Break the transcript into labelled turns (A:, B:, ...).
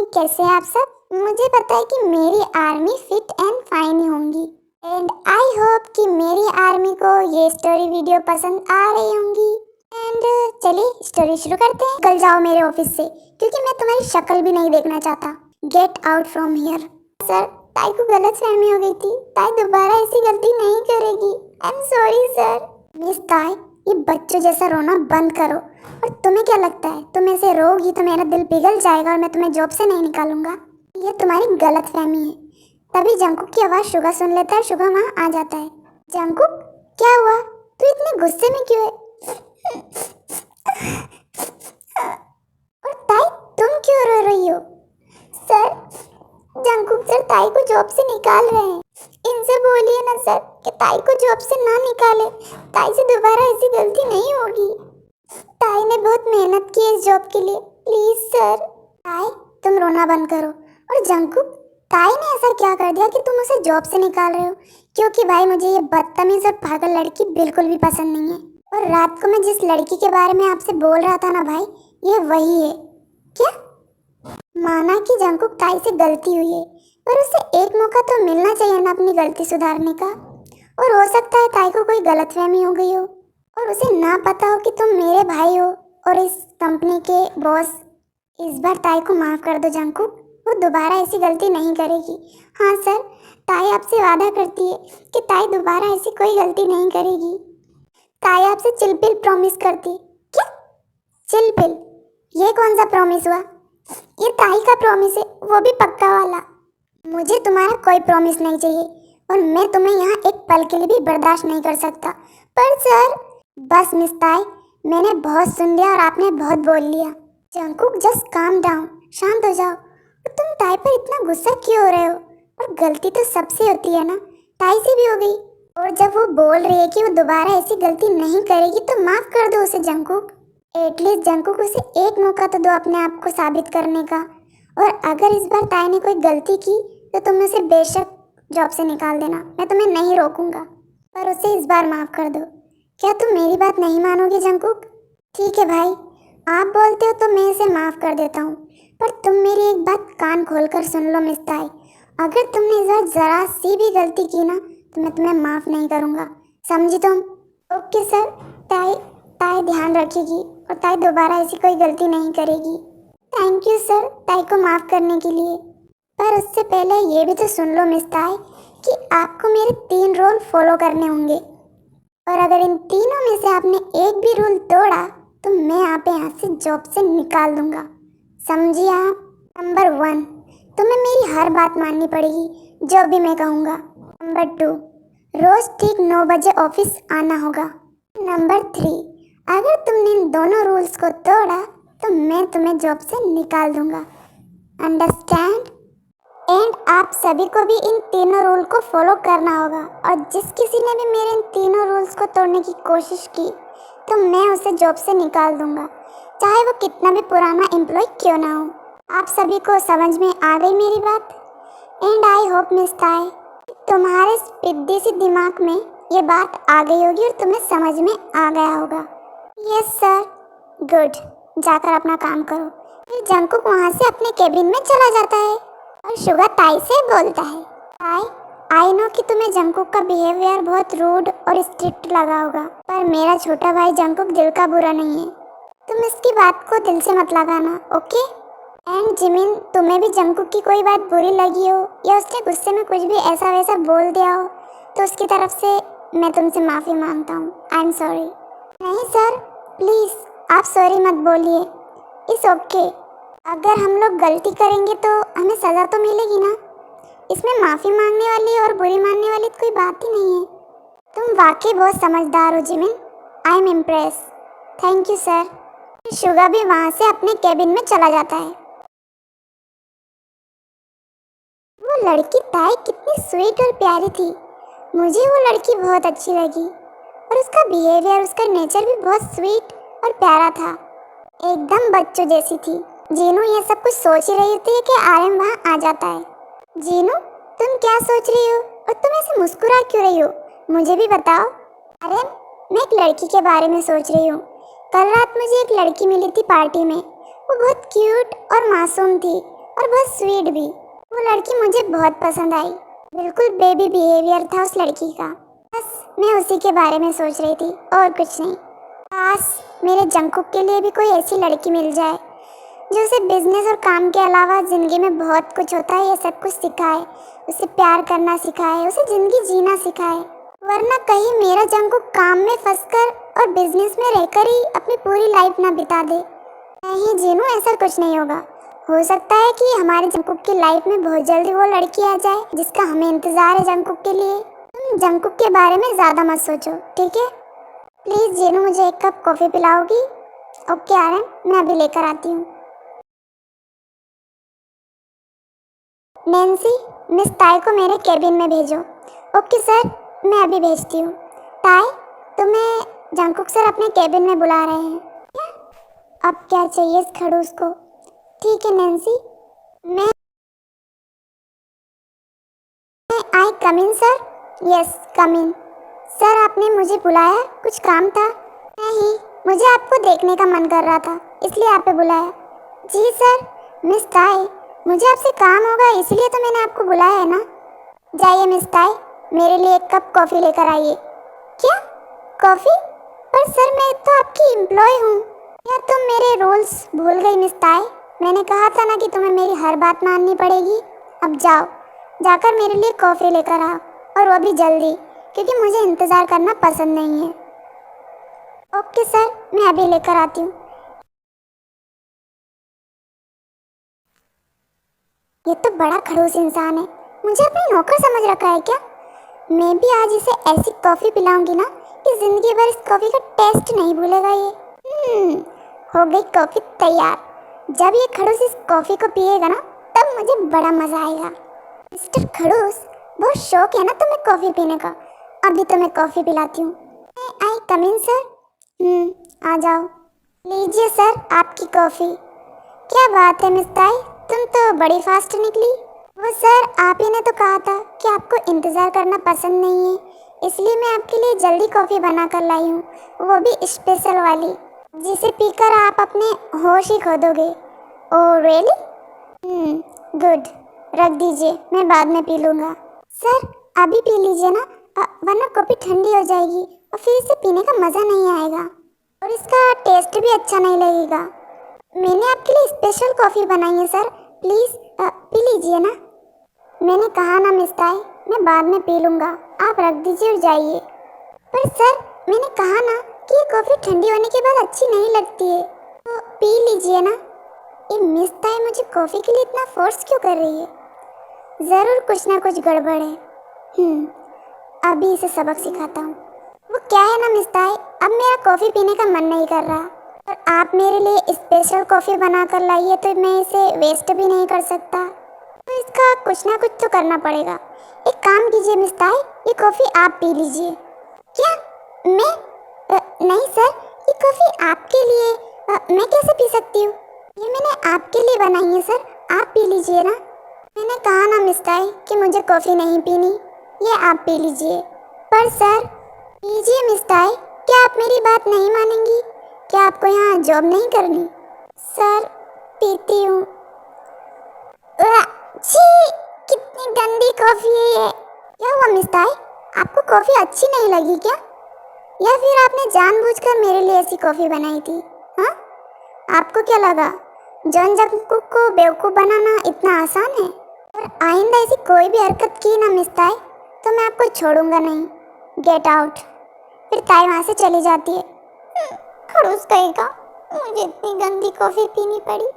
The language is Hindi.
A: कैसे हैं आप सब। मुझे पता है कि मेरी आर्मी फिट एंड फाइन ही होंगी एंड आई होप कि मेरी आर्मी को ये स्टोरी वीडियो पसंद आ रही होंगी। एंड चलिए स्टोरी शुरू करते हैं। निकल जाओ मेरे ऑफिस से क्योंकि मैं तुम्हारी शक्ल भी नहीं देखना चाहता। Get out from here. Sir, ताई को गलत फहमी हो गई थी। ताई दोबारा ऐसी गलती नहीं करेगी। I am sorry sir. Miss ताई, ये बच्चों जैसा रोना बंद करो। और तुम्हें क्या लगता है तुम ऐसे रोगी तो मेरा दिल पिघल जाएगा और मैं तुम्हें जॉब से नहीं निकालूंगा? ये तुम्हारी गलत फहमी है। तभी जंकुक की आवाज़ शुगा सुन लेता है। शुगा वहाँ आ जाता है। जंकुक, क्या हुआ? तू इतने गुस्से में क्यों है? और ताई, तुम क्यों रो रही हो? सर, जंकुक सर ताई को जॉब से निकाल रहे हैं। इनसे बोलिए ना सर कि ताई को जॉब से ना निकाले। ताई से दोबारा ऐसी गलती नहीं होगी। ताई ने बहुत मेहनत की है इस जॉब के लिए। Please sir. ताई, तुम रोना बंद करो। और जंकुक, ताई ने ऐसा क्या कर दिया कि तुम उसे जॉब से निकाल रहे हो? क्योंकि भाई मुझे ये बदतमीज और पागल लड़की बिल्कुल भी पसंद नहीं है। और रात को मैं जिस लड़की के बारे में आपसे बोल रहा था ना भाई, ये वही है। क्या? माना कि जंकुक ताई से गलती हुई है, पर उसे एक मौका तो मिलना चाहिए ना अपनी गलती सुधारने का। और हो सकता है ताई को कोई गलतफहमी हो गई हो और उसे ना पता हो कि तुम मेरे भाई हो और इस कंपनी के बॉस। इस बार ताई को माफ़ कर दो जंकुक, वो दोबारा ऐसी गलती नहीं करेगी। हाँ सर, ताई आपसे वादा करती है कि ताई दोबारा ऐसी कोई गलती नहीं करेगी। ताई आपसे चिलपिल प्रॉमिस करती। क्या चिलपिल? ये कौन सा प्रॉमिस हुआ? ये ताई का प्रॉमिस है, वो भी पक्का वाला। मुझे तुम्हारा कोई प्रॉमिस नहीं चाहिए और मैं तुम्हें यहाँ एक पल के लिए भी बर्दाश्त नहीं कर सकता। पर सर। बस मिस ताई, मैंने बहुत सुन लिया और आपने बहुत बोल लिया। जंकुक, जस्ट काम डाउन, शांत हो जाओ। और तुम ताई पर इतना गुस्सा क्यों हो रहे हो? और गलती तो सबसे होती है ना, ताई से भी हो गई। और जब वो बोल रही है कि वो दोबारा ऐसी गलती नहीं करेगी तो माफ़ कर दो उसे जंकुक। एटलीस्ट जंकुक, उसे एक मौका तो दो अपने आप को साबित करने का। और अगर इस बार ताई ने कोई गलती की तो तुम उसे बेशक जॉब से निकाल देना, मैं तुम्हें नहीं रोकूंगा। पर उसे इस बार माफ़ कर दो। क्या तुम मेरी बात नहीं मानोगे जंकुक? ठीक है भाई, आप बोलते हो तो मैं इसे माफ़ कर देता हूँ। पर तुम मेरी एक बात कान खोलकर सुन लो मिस ताई, अगर तुमने इस बार ज़रा सी भी गलती की ना तो मैं तुम्हें माफ़ नहीं करूँगा, समझी तुम? Okay sir. ताई ताई ध्यान रखेगी और ताई दोबारा ऐसी कोई गलती नहीं करेगी। थैंक यू सर ताई को माफ़ करने के लिए। पर उससे पहले ये भी तो सुन लो मिस ताई कि आपको मेरे 3 रूल फॉलो करने होंगे और अगर इन तीनों में से आपने एक भी रूल तोड़ा तो मैं आप यहाँ से जॉब से निकाल दूंगा, समझिए आप? नंबर 1, तुम्हें मेरी हर बात माननी पड़ेगी जो भी मैं कहूँगा। नंबर 2, रोज़ ठीक 9 बजे ऑफिस आना होगा। नंबर 3, अगर तुमने इन दोनों रूल्स को तोड़ा तो मैं तुम्हें जॉब से निकाल दूंगा, अंडरस्टैंड? एंड आप सभी को भी इन तीनों रूल को फॉलो करना होगा और जिस किसी ने भी मेरे इन तीनों रूल्स को तोड़ने की कोशिश की तो मैं उसे जॉब से निकाल दूंगा, चाहे वो कितना भी पुराना एम्प्लॉय क्यों ना हो। आप सभी को समझ में आ गई मेरी बात? एंड आई होप मिस ताई तुम्हारे पिद्दी सी दिमाग में ये बात आ गई होगी और तुम्हें समझ में आ गया होगा। Yes sir. गुड, जाकर अपना काम करो। फिर जंकुक वहाँ से अपने केबिन में चला जाता है और शुगा ताई से बोलता है, ताई, आई नो कि तुम्हें जंकुक का बिहेवियर बहुत रूड और स्ट्रिक्ट लगा होगा, पर मेरा छोटा भाई जंकुक दिल का बुरा नहीं है। तुम इसकी बात को दिल से मत लगाना, ओके? एंड जिमिन, तुम्हें भी जंकुक की कोई बात बुरी लगी हो या उसने गुस्से में कुछ भी ऐसा वैसा बोल दिया हो तो उसकी तरफ से मैं तुमसे माफ़ी मांगता हूँ। I am sorry. नहीं सर, प्लीज़ आप सॉरी मत बोलिए। It's okay. अगर हम लोग गलती करेंगे तो हमें सज़ा तो मिलेगी ना, इसमें माफ़ी मांगने वाली और बुरी मानने वाली तो कोई बात ही नहीं है। तुम वाकई बहुत समझदार हो Jimin, I am impress. Thank you sir. Suga भी वहाँ से अपने केबिन में चला जाता है। वो लड़की ताई कितनी स्वीट और प्यारी थी, मुझे वो लड़की बहुत अच्छी लगी और उसका बिहेवियर, उसका नेचर भी बहुत स्वीट और प्यारा था, एकदम बच्चों जैसी थी। जीनू ये सब कुछ सोच ही रही थी कि आर्यन वहाँ आ जाता है। जीनू, तुम क्या सोच रही हो और तुम ऐसे मुस्कुरा क्यों रही हो? मुझे भी बताओ। आर्यन, मैं एक लड़की के बारे में सोच रही हूँ। कल रात मुझे एक लड़की मिली थी पार्टी में, वो बहुत क्यूट और मासूम थी और बहुत स्वीट भी। वो लड़की मुझे बहुत पसंद आई। बिल्कुल बेबी बिहेवियर था उस लड़की का। बस मैं उसी के बारे में सोच रही थी और कुछ नहीं। काश मेरे जंगकुक के लिए भी कोई ऐसी लड़की मिल जाए जो उसे बिजनेस और काम के अलावा ज़िंदगी में बहुत कुछ होता है ये सब कुछ सिखाए, उसे प्यार करना सिखाए, उसे ज़िंदगी जीना सिखाए। वरना कहीं मेरा जंगकुक काम में फंसकर और बिजनेस में रहकर ही अपनी पूरी लाइफ ना बिता दे। मैं ही जीनूं, ऐसा कुछ नहीं होगा। हो सकता है कि हमारे जंगकुक की लाइफ में बहुत जल्दी वो लड़की आ जाए जिसका हमें इंतज़ार है जंगकुक के लिए। तुम जंगकुक के बारे में ज़्यादा मत सोचो, ठीक है? प्लीज़ जीनू, मुझे एक कप कॉफ़ी पिलाओगी? ओके आर्यन, मैं अभी लेकर आती हूँ। नैन्सी, मिस ताई को मेरे केबिन में भेजो। ओके सर, मैं अभी भेजती हूँ। ताई, तुम्हें जंगकुक सर अपने केबिन में बुला रहे हैं। क्या? अब क्या चाहिए इस खड़ूस को? ठीक है नैन्सी, मैं आई कम इन सर? यस कम इन। सर आपने मुझे बुलाया, कुछ काम था? नहीं, मुझे आपको देखने का मन कर रहा था इसलिए आप पे बुलाया। जी सर। मिस ताई, मुझे आपसे काम होगा इसलिए तो मैंने आपको बुलाया है ना। जाइए मिस ताई, मेरे लिए एक कप कॉफ़ी लेकर आइए। क्या? कॉफ़ी? पर सर मैं तो आपकी एम्प्लॉय हूँ। या तुम मेरे रूल्स भूल गई मिस ताई? मैंने कहा था ना कि तुम्हें मेरी हर बात माननी पड़ेगी। अब जाओ, जाकर मेरे लिए कॉफ़ी लेकर आओ, और वो भी जल्दी, क्योंकि मुझे इंतज़ार करना पसंद नहीं है। ओके सर, मैं अभी लेकर आती हूँ। ये तो बड़ा खड़ूस इंसान है, मुझे अपनी नौकर समझ रखा है क्या? मैं भी आज इसे ऐसी कॉफ़ी पिलाऊंगी ना कि ज़िंदगी भर इस कॉफ़ी का टेस्ट नहीं भूलेगा ये। हो गई कॉफ़ी तैयार। जब ये खड़ूस इस कॉफ़ी को पिएगा ना तब मुझे बड़ा मज़ा आएगा। मिस्टर खड़ूस, बहुत शौक है ना तुम्हें कॉफ़ी पीने का? अभी तो मैं कॉफ़ी पिलाती हूँ। आई कम इन सर? आ जाओ। लीजिए सर आपकी कॉफ़ी। क्या बात है मिस ताई, तुम तो बड़ी फास्ट निकली। वो सर आप ही ने तो कहा था कि आपको इंतज़ार करना पसंद नहीं है, इसलिए मैं आपके लिए जल्दी कॉफ़ी बना कर लाई हूँ, वो भी स्पेशल वाली, जिसे पीकर आप अपने होश ही खो दोगे। Oh really? गुड, रख दीजिए, मैं बाद में पी लूँगा। सर अभी पी लीजिए ना, वरना कॉफ़ी ठंडी हो जाएगी और फिर इसे पीने का मज़ा नहीं आएगा और इसका टेस्ट भी अच्छा नहीं लगेगा। मैंने आपके लिए स्पेशल कॉफ़ी बनाई है सर, प्लीज़ पी लीजिए ना। मैंने कहा ना मिस ताई, मैं बाद में पी लूँगा, आप रख दीजिए और जाइए। पर सर मैंने कहा ना कि ये कॉफ़ी ठंडी होने के बाद अच्छी नहीं लगती है, तो पी लीजिए ना। ये मिस ताई मुझे कॉफ़ी के लिए इतना फोर्स क्यों कर रही है? ज़रूर कुछ ना कुछ गड़बड़ है। अभी इसे सबक सिखाता हूँ। वो क्या है ना मिस ताई, अब मेरा कॉफ़ी पीने का मन नहीं कर रहा और आप मेरे लिए स्पेशल कॉफ़ी बना कर लाइए तो मैं इसे वेस्ट भी नहीं कर सकता, तो इसका कुछ ना कुछ तो करना पड़ेगा। एक काम कीजिए मिस ताई, ये कॉफ़ी आप पी लीजिए। क्या? मैं? नहीं सर, ये कॉफ़ी आपके लिए, मैं कैसे पी सकती हूँ? ये मैंने आपके लिए बनाई है सर, आप पी लीजिए ना। मैंने कहा ना मिस ताई कि मुझे कॉफ़ी नहीं पीनी, ये आप पी लीजिए। पर सर लीजिए मिस ताई, क्या आप मेरी बात नहीं मानेंगी? क्या आपको यहाँ जॉब नहीं करनी? सर पीती हूँ। छी, कितनी गंदी कॉफ़ी है ये। क्या हुआ मिस ताई, आपको कॉफ़ी अच्छी नहीं लगी क्या? या फिर आपने जानबूझकर मेरे लिए ऐसी कॉफ़ी बनाई थी? हाँ, आपको क्या लगा जॉन जंगकुक को बेवकूफ़ बनाना इतना आसान है? और आइंदा ऐसी कोई भी हरकत की ना मिस ताई तो मैं आपको छोड़ूंगा नहीं। Get out. फिर ताई वहाँ से चली जाती है। खड़ूस कहेगा, मुझे इतनी गंदी कॉफ़ी पीनी पड़ी।